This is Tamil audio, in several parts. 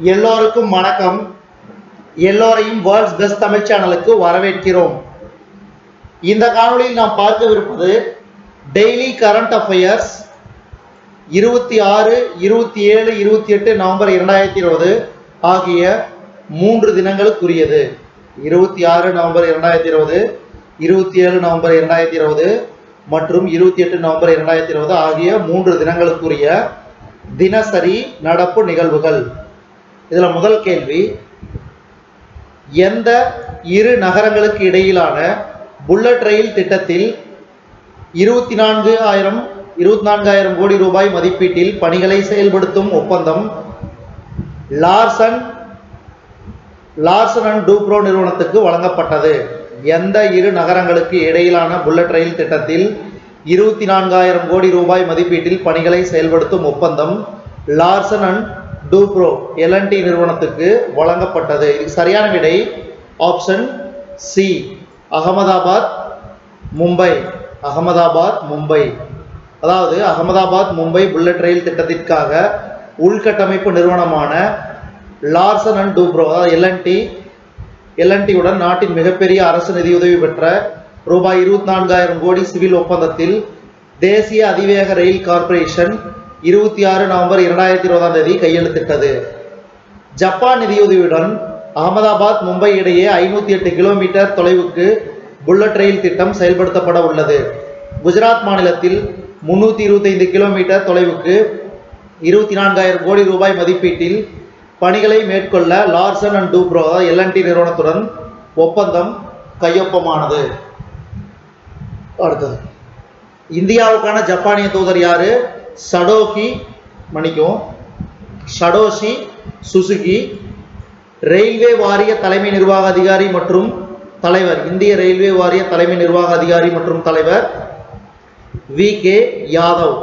எல்லோருக்கும் வணக்கம். எல்லோரையும் வேர்ல்ட்ஸ் பெஸ்ட் தமிழ் சேனலுக்கு வரவேற்கிறோம். இந்த காணொளியில் நாம் பார்க்கவிருப்பது டெய்லி கரண்ட் அஃபேர்ஸ் 26, 27, 28 நவம்பர் 2020 ஆகிய 3 தினங்களுக்குரியது. 26 நவம்பர் 2020, 27 நவம்பர் 2020 மற்றும் 28 நவம்பர் 2020 ஆகிய 3 தினங்களுக்குரிய தினசரி நடப்பு நிகழ்வுகள். இதில் முதல் கேள்வி, எந்த இரு நகரங்களுக்கு இடையிலான புல்லட் ரயில் திட்டத்தில் 24,000 கோடி ரூபாய் மதிப்பீட்டில் பணிகளை செயல்படுத்தும் ஒப்பந்தம் லார்சன் அண்ட் டூப்ரோ நிறுவனத்துக்கு வழங்கப்பட்டது? எந்த இரு நகரங்களுக்கு இடையிலான புல்லட் ரயில் திட்டத்தில் 24,000 கோடி ரூபாய் மதிப்பீட்டில் பணிகளை செயல்படுத்தும் ஒப்பந்தம் லார்சன் அண்ட் டூப்ரோ LNT நிறுவனத்துக்கு வழங்கப்பட்டது? இது சரியான விடை ஆப்ஷன் சி, அகமதாபாத் மும்பை. அதாவது அகமதாபாத் மும்பை புல்லட் ரயில் திட்டத்திற்காக உள்கட்டமைப்பு நிறுவனமான லார்சன் அண்ட் டூப்ரோ அதாவது LNT உடன் நாட்டின் மிகப்பெரிய அரசு நிதியுதவி பெற்ற ரூபாய் 24,000 கோடி சிவில் ஒப்பந்தத்தில் தேசிய அதிவேக ரயில் கார்ப்பரேஷன் 26 நவம்பர் 2020 கையெழுத்திட்டது. ஜப்பான் நிதியுதவியுடன் அகமதாபாத் மும்பை இடையே 508 கிலோமீட்டர் தொலைவுக்கு புல்லட் ரயில் திட்டம் செயல்படுத்தப்பட உள்ளது. குஜராத் மாநிலத்தில் 325 கிலோமீட்டர் தொலைவுக்கு 24,000 கோடி ரூபாய் மதிப்பீட்டில் பணிகளை மேற்கொள்ள லார்சன் அண்ட் டூப்ரோ LNT நிறுவனத்துடன் ஒப்பந்தம் கையொப்பமானது. அடுத்தது, இந்தியாவுக்கான ஜப்பானிய தூதர் யாரு? Satoshi Suzuki. ரயில்வே வாரிய தலைமை நிர்வாக அதிகாரி மற்றும் தலைவர், இந்திய ரயில்வே வாரிய தலைமை நிர்வாக அதிகாரி மற்றும் தலைவர் VK யாதவ்.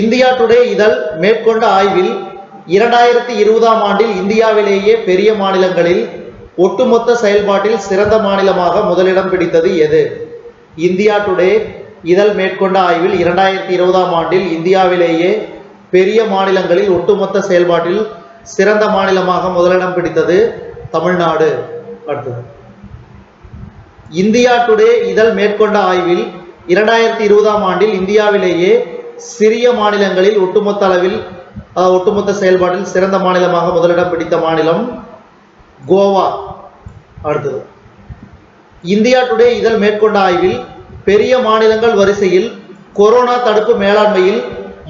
இந்தியா டுடே இதழ் மேற்கொண்ட ஆய்வில் 2020ஆம் ஆண்டில் இந்தியாவிலேயே பெரிய மாநிலங்களில் ஒட்டுமொத்த செயல்பாட்டில் சிறந்த மாநிலமாக முதலிடம் பிடித்தது எது? இந்தியா டுடே இதழ் மேற்கொண்ட ஆய்வில் 2020ஆம் ஆண்டில் இந்தியாவிலேயே பெரிய மாநிலங்களில் ஒட்டுமொத்த செயல்பாட்டில் சிறந்த மாநிலமாக முதலிடம் பிடித்தது தமிழ்நாடு. அடுத்தது, இந்தியா டுடே இதழ் மேற்கொண்ட ஆய்வில் 2020ஆம் ஆண்டில் இந்தியாவிலேயே சிறிய மாநிலங்களில் ஒட்டுமொத்த செயல்பாட்டில் சிறந்த மாநிலமாக முதலிடம் பிடித்த மாநிலம் கோவா. அடுத்தது, இந்தியா டுடே இதழ் மேற்கொண்ட ஆய்வில் பெரிய மாநிலங்கள் வரிசையில் கொரோனா தடுப்பு மேலாண்மையில்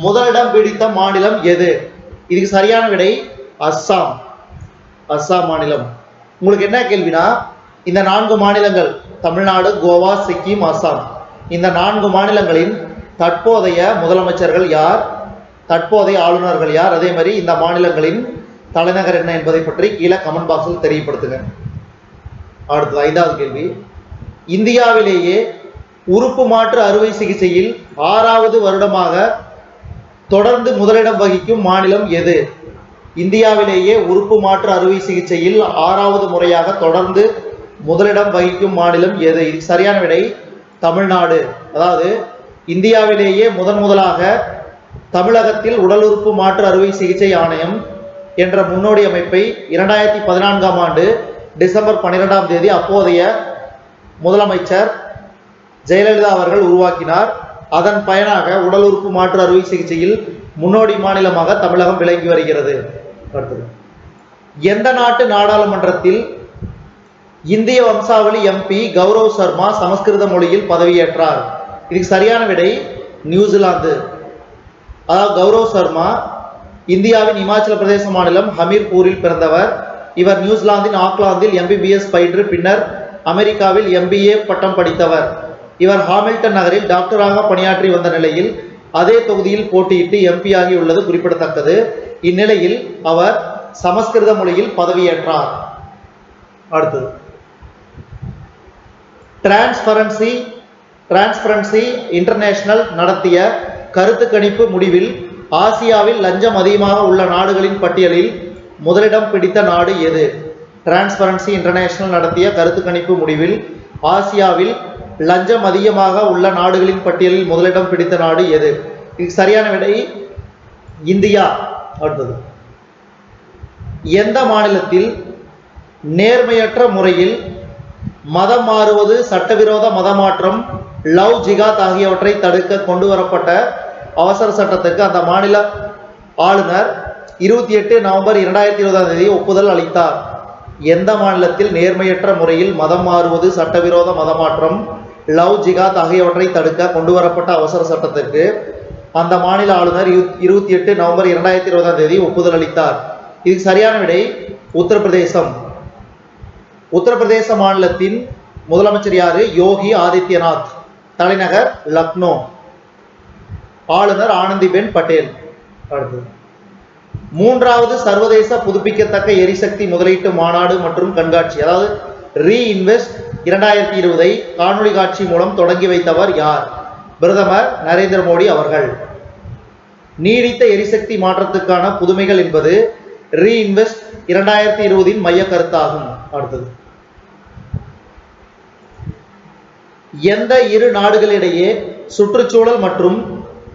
முதலிடம் பிடித்த மாநிலம் எது? இதுக்கு சரியான விடை அஸ்ஸாம் மாநிலம். உங்களுக்கு என்ன கேள்வினா, இந்த 4 மாநிலங்கள் தமிழ்நாடு, கோவா, சிக்கிம், அஸ்ஸாம், இந்த 4 மாநிலங்களின் தற்போதைய முதலமைச்சர்கள் யார், தற்போதைய ஆளுநர்கள் யார், அதே மாதிரி இந்த மாநிலங்களின் தலைநகர் என்ன என்பதை பற்றி கீழே கமெண்ட் பாக்ஸில் தெரியப்படுத்துங்க. அடுத்தது 5வது கேள்வி, இந்தியாவிலேயே உறுப்பு மாற்று அறுவை சிகிச்சையில் 6வது வருடமாக தொடர்ந்து முதலிடம் வகிக்கும் மாநிலம் எது? இந்தியாவிலேயே உறுப்பு மாற்று அறுவை சிகிச்சையில் 6வது முறையாக தொடர்ந்து முதலிடம் வகிக்கும் மாநிலம் எது? இது சரியான விடை தமிழ்நாடு. அதாவது இந்தியாவிலேயே முதலாக தமிழகத்தில் உடல் உறுப்பு மாற்று அறுவை சிகிச்சை ஆணையம் என்ற முன்னோடி அமைப்பை 2014ஆம் ஆண்டு டிசம்பர் 12ஆம் தேதி அப்போதைய முதலமைச்சர் ஜெயலலிதா அவர்கள் உருவாக்கினார். அதன் பயனாக உடல் உறுப்பு மாற்று அறுவை சிகிச்சையில் முன்னோடி மாநிலமாக தமிழகம் விளங்கி வருகிறது. எந்த நாட்டு நாடாளுமன்றத்தில் இந்திய வம்சாவளி MP கௌரவ் சர்மா சமஸ்கிருத மொழியில் பதவியேற்றார்? இதுக்கு சரியான விடை நியூசிலாந்து. அதாவது கௌரவ் சர்மா இந்தியாவின் இமாச்சல பிரதேச மாநிலம் ஹமீர்பூரில் பிறந்தவர். இவர் நியூசிலாந்தின் ஆக்லாந்தில் MBBS பயின்று பின்னர் அமெரிக்காவில் MBA பட்டம் படித்தவர். இவர் ஹாமில்டன் நகரில் டாக்டராக பணியாற்றி வந்த நிலையில் அதே தொகுதியில் போட்டியிட்டு MP ஆகியுள்ளது குறிப்பிடத்தக்கது. இந்நிலையில் அவர் சமஸ்கிருத மொழியில் பதவியேற்றார். அடுத்தது, டிரான்ஸ்பரன்சி இன்டர்நேஷனல் நடத்திய கருத்து கணிப்பு முடிவில் ஆசியாவில் லஞ்சம் அதிகமாக உள்ள நாடுகளின் பட்டியலில் முதலிடம் பிடித்த நாடு எது? டிரான்ஸ்பரன்சி இன்டர்நேஷனல் நடத்திய கருத்து கணிப்பு முடிவில் ஆசியாவில் லஞ்சம் அதிகமாக உள்ள நாடுகளின் பட்டியலில் முதலிடம் பிடித்த நாடு எது? இதுக்கு சரியான விடை இந்தியா. அடுத்தது, எந்த மாநிலத்தில் நேர்மையற்ற முறையில் மதம் மாறுவது, சட்டவிரோத மதமாற்றம், லவ் ஜிகாத் ஆகியவற்றை தடுக்க கொண்டு வரப்பட்ட அவசர சட்டத்துக்கு அந்த மாநில ஆளுநர் 28 நவம்பர் 2020 ஒப்புதல் அளித்தார்? எந்த மாநிலத்தில் நேர்மையற்ற முறையில் மதம் மாறுவது, சட்டவிரோத மதமாற்றம், லவ் ஜிகாத் ஆகியவற்றை தடுக்க கொண்டு வரப்பட்ட அவசர சட்டத்திற்கு அந்த மாநில ஆளுநர் 28 நவம்பர் 2020 ஒப்புதல் அளித்தார்? இதுக்கு சரியான விடை உத்தரப்பிரதேசம். உத்தரப்பிரதேச மாநிலத்தின் முதலமைச்சர் யாரு? யோகி ஆதித்யநாத். தலைநகர் லக்னோ. ஆளுநர் ஆனந்திபென் பட்டேல். அடுத்தது, மூன்றாவது சர்வதேச புதுப்பிக்கத்தக்க எரிசக்தி முதலீட்டு மாநாடு மற்றும் கண்காட்சி, அதாவது ரீஇன்வெஸ்ட் 2020 காணொலி காட்சி மூலம் தொடங்கி வைத்தவர் யார்? பிரதமர் நரேந்திர மோடி அவர்கள். நீடித்த எரிசக்தி மாற்றத்துக்கான புதுமைகள் என்பது ரீஇன்வெஸ்ட் 2020 மைய கருத்தாகும். அடுத்தது, எந்த இரு நாடுகளிடையே சுற்றுச்சூழல் மற்றும்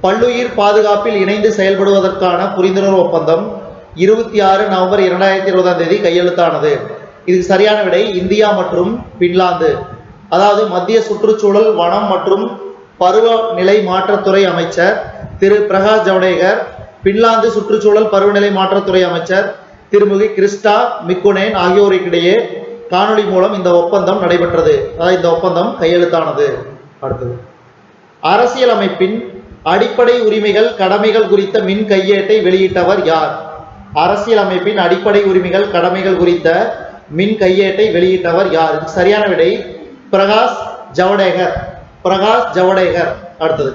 பல்லுயிர் பாதுகாப்பில் இணைந்து செயல்படுவதற்கான புரிந்துணர்வு ஒப்பந்தம் 26 நவம்பர் 2020 கையெழுத்தானது? இதுக்கு சரியான விடை இந்தியா மற்றும் பின்லாந்து. அதாவது மத்திய சுற்றுச்சூழல், வனம் மற்றும் பருவநிலை மாற்றத்துறை அமைச்சர் திரு பிரகாஷ் ஜவடேகர், பின்லாந்து சுற்றுச்சூழல் பருவநிலை மாற்றத்துறை அமைச்சர் திருமிகு கிறிஸ்டா மிக்குனேன் ஆகியோருக்கிடையே காணொலி மூலம் இந்த ஒப்பந்தம் நடைபெற்றது. அதாவது இந்த ஒப்பந்தம் கையெழுத்தானது. அடுத்தது, அரசியலமைப்பின் அடிப்படை உரிமைகள் கடமைகள் குறித்த மின் கையேட்டை வெளியிட்டவர் யார்? அரசியலமைப்பின் அடிப்படை உரிமைகள் கடமைகள் குறித்த மின் கையேட்டை வெளியிட்டவர் யார்? சரியான விடை பிரகாஷ் ஜவடேகர். பிரகாஷ் ஜவடேகர். அடுத்தது,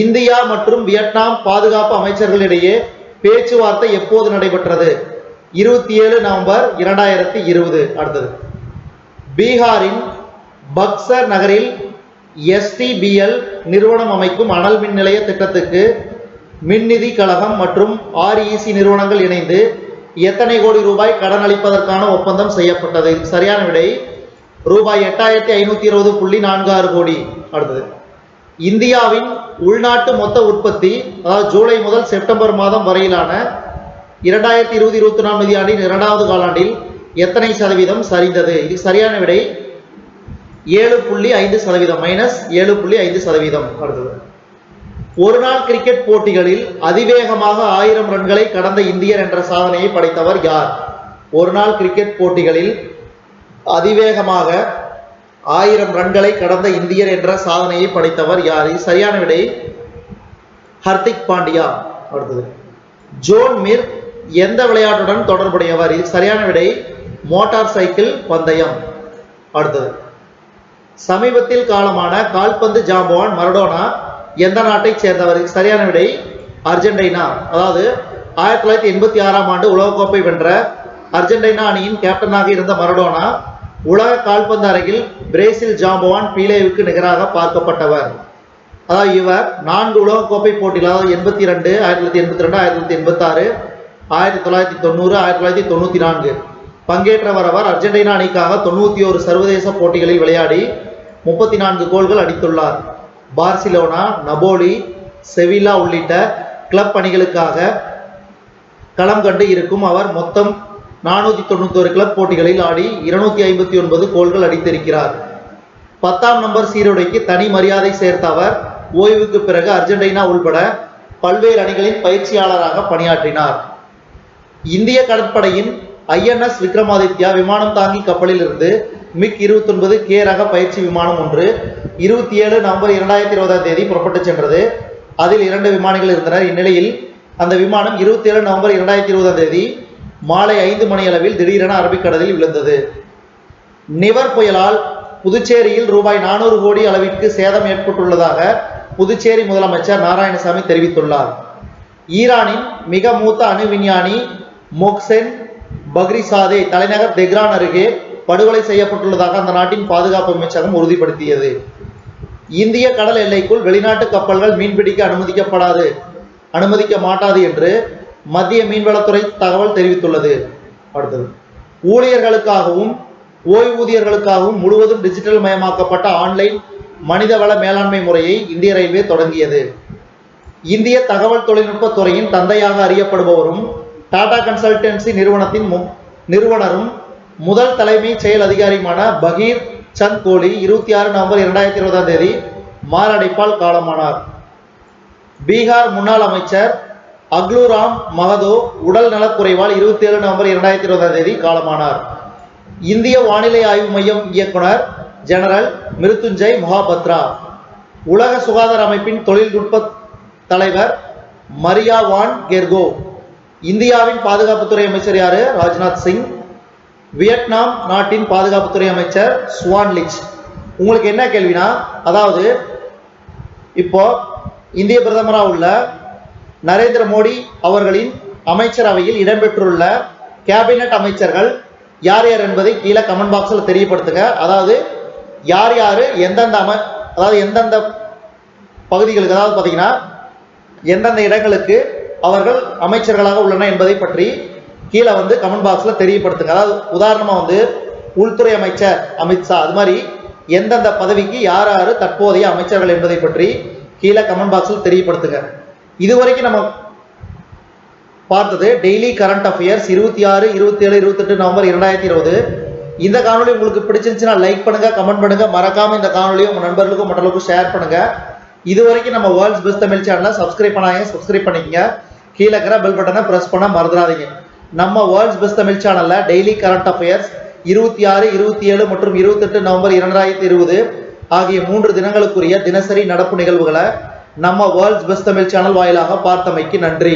இந்தியா மற்றும் வியட்நாம் பாதுகாப்பு அமைச்சர்களிடையே பேச்சுவார்த்தை எப்போது நடைபெற்றது? 27 நவம்பர் 2020. அடுத்தது, பீகாரின் பக்சர் நகரில் STBL நிறுவனம் அமைக்கும் அனல் மின் நிலைய திட்டத்துக்கு மின்நிதி கழகம் மற்றும் REC நிறுவனங்கள் இணைந்து எத்தனை கோடி ரூபாய் கடன் அளிப்பதற்கான ஒப்பந்தம் செய்யப்பட்டது? சரியான விடை ரூபாய் 8520.46 கோடி. அடுத்தது, இந்தியாவின் உள்நாட்டு மொத்த உற்பத்தி, அதாவது ஜூலை முதல் செப்டம்பர் மாதம் வரையிலான 2020-24 நிதியாண்டின் 2வது காலாண்டில் எத்தனை சதவீதம் சரிந்தது? இது சரியான விடை 7.5%, -7.5%. அடுத்தது, ஒரு நாள் கிரிக்கெட் போட்டிகளில் அதிவேகமாக 1000 ரன்களை கடந்த இந்தியர் என்ற சாதனையை படைத்தவர் யார்? ஒரு நாள் கிரிக்கெட் போட்டிகளில் அதிவேகமாக 1000 ரன்களை கடந்த இந்தியர் என்ற சாதனையை படைத்தவர் யார்? சரியான விடை ஹர்திக் பாண்டியா. அடுத்தது, ஜோன் மிர் எந்த விளையாட்டுடன் தொடர்புடையவர்? சரியான விடை மோட்டார் சைக்கிள் பந்தயம். அடுத்தது, சமீபத்தில் காலமான கால்பந்து ஜாம்பவான் மரடோனா எந்த நாட்டை சேர்ந்தவர்? சரியான விடை அர்ஜென்டினா. அதாவது 1986 ஆண்டு உலகக்கோப்பை வென்ற அர்ஜென்டினா அணியின் கேப்டனாக இருந்த மரடோனா உலக கால்பந்து அரங்கில் பிரேசில் ஜாம்பவான் பீலேவுக்கு நிகராக பார்க்கப்பட்டவர். அதாவது இவர் 4 உலகக்கோப்பை போட்டிகள், அதாவது 82, 1982, 1986, 1990, 1994 பங்கேற்றவர். அவர் அர்ஜென்டினா அணிக்காக 91 சர்வதேச போட்டிகளில் விளையாடி 34 கோல்கள் அடித்துள்ளார். பார்சிலோனா, நபோலி, செவில்லா உள்ளிட்ட கிளப் அணிகளுக்காக களம் கண்டு இருக்கும் அவர் மொத்தம் 491 கிளப் போட்டிகளில் ஆடி 259 கோல்கள் அடித்திருக்கிறார். 10ஆம் நம்பர் சீருடைக்கு தனி மரியாதை சேர்த்த அவர் ஓய்வுக்கு பிறகு அர்ஜென்டினா உள்பட பல்வேறு அணிகளின் பயிற்சியாளராக பணியாற்றினார். இந்திய கடற்படையின் INS விக்ரமாதித்யா விமானம் தாங்கி கப்பலில் இருந்து MiG-29 K ரக பயிற்சி விமானம் ஒன்று 27 நவம்பர் 2020 புறப்பட்டு சென்றது. அதில் 2 விமானிகள் இருந்தனர். இந்நிலையில் அந்த விமானம் 27 நவம்பர் 2020 மாலை 5 மணி அளவில் திடீரென அரபிக்கடலில் விழுந்தது. நிவர் புயலால் புதுச்சேரியில் ரூபாய் 400 கோடி அளவிற்கு சேதம் ஏற்பட்டுள்ளதாக புதுச்சேரி முதலமைச்சர் நாராயணசாமி தெரிவித்துள்ளார். ஈரானின் மிக மூத்த அணு விஞ்ஞானி மொக்சென் பக்ரிசாதே தலைநகர் தெஹ்ரான் அருகே படுகொலை செய்யப்பட்டுள்ளதாக அந்த நாட்டின் பாதுகாப்பு அமைச்சகம் உறுதிப்படுத்தியது. இந்திய கடல் எல்லைக்குள் வெளிநாட்டு கப்பல்கள் மீன்பிடிக்க அனுமதிக்க மாட்டாது என்று மத்திய மீன்வளத்துறை தகவல் தெரிவித்துள்ளது. அடுத்தது, ஊழியர்களுக்காகவும் ஓய்வூதியர்களுக்காகவும் முழுவதும் டிஜிட்டல் மயமாக்கப்பட்ட ஆன்லைன் மனிதவள மேலாண்மை முறையை இந்திய ரயில்வே தொடங்கியது. இந்திய தகவல் தொழில்நுட்ப துறையின் தந்தையாக அறியப்படுபவரும் டாடா கன்சல்டன்சி நிறுவனத்தின் நிறுவனரும் முதல் தலைமை செயல் அதிகாரியுமான பகீர் சந்த் கோலி 26 நவம்பர் 2020 மாரடைப்பால் காலமானார். பீகார் முன்னாள் அமைச்சர் அக்லூராம் மகதோ உடல் நலக்குறைவால் 27 நவம்பர் 2020 காலமானார். இந்திய வானிலை ஆய்வு மையம் இயக்குனர் ஜெனரல் மிருத்யுஞ்சய் மொஹாபத்ரா, உலக சுகாதார அமைப்பின் தொழில்நுட்ப தலைவர் மரியா வான் கெர்கோ, இந்தியாவின் பாதுகாப்புத்துறை அமைச்சர் யாரு? ராஜ்நாத் சிங். வியட்நாம் நாட்டின் பாதுகாப்புத்துறை அமைச்சர் சுவான் லிச். உங்களுக்கு என்ன கேள்வினா, அதாவது இப்போ இந்திய பிரதமராக உள்ள நரேந்திர மோடி அவர்களின் அமைச்சரவையில் இடம்பெற்றுள்ள கேபினட் அமைச்சர்கள் யார் யார் என்பதை கீழே கமெண்ட் பாக்ஸில் தெரியப்படுத்துங்க. அதாவது யார் யார் எந்தெந்த பகுதிகளுக்கு, அதாவது பார்த்தீங்கன்னா எந்தெந்த இடங்களுக்கு அவர்கள் அமைச்சர்களாக உள்ளன என்பதை பற்றி கீழே கமெண்ட் பாக்ஸில் தெரியப்படுத்துங்க. அதாவது உதாரணமாக உள்துறை அமைச்சர் அமித்ஷா, அது மாதிரி எந்தெந்த பதவிக்கு யார் யார் தற்போதைய அமைச்சர்கள் என்பதை பற்றி கீழே கமெண்ட் பாக்ஸில் தெரியப்படுத்துங்க. இதுவரைக்கும் நம்ம பார்த்தது டெய்லி கரண்ட் அஃபேர்ஸ் 26, 27, 28 நவம்பர் 2020. இந்த காணொலி உங்களுக்கு பிடிச்சிருந்துச்சுன்னா லைக் பண்ணுங்க, கமெண்ட் பண்ணுங்க, மறக்காம இந்த காணொலியை உங்க நண்பர்களுக்கும் மற்றவர்களுக்கும் ஷேர் பண்ணுங்க. இதுவரைக்கும் நம்ம வேர்ல்ட்ஸ் பெஸ்ட் தமிழ் சேனலை சப்ஸ்கிரைப் பண்ணிக்கங்க. கீழே இருக்கிற பெல் பட்டனை பிரஸ் பண்ண மறந்துடாதீங்க. நம்ம வேர்ல்ட்ஸ் பெஸ்ட் தமிழ் சேனல்ல டெய்லி கரண்ட் அஃபேர்ஸ் 26, 27 மற்றும் 28 நவம்பர் 2020 ஆகிய 3 தினங்களுக்குரிய தினசரி நடப்பு நிகழ்வுகளை நம்ம வேர்ல்ட்ஸ் பெஸ்ட் தமிழ் சேனல் வாயிலாக பார்த்தமைக்கு நன்றி.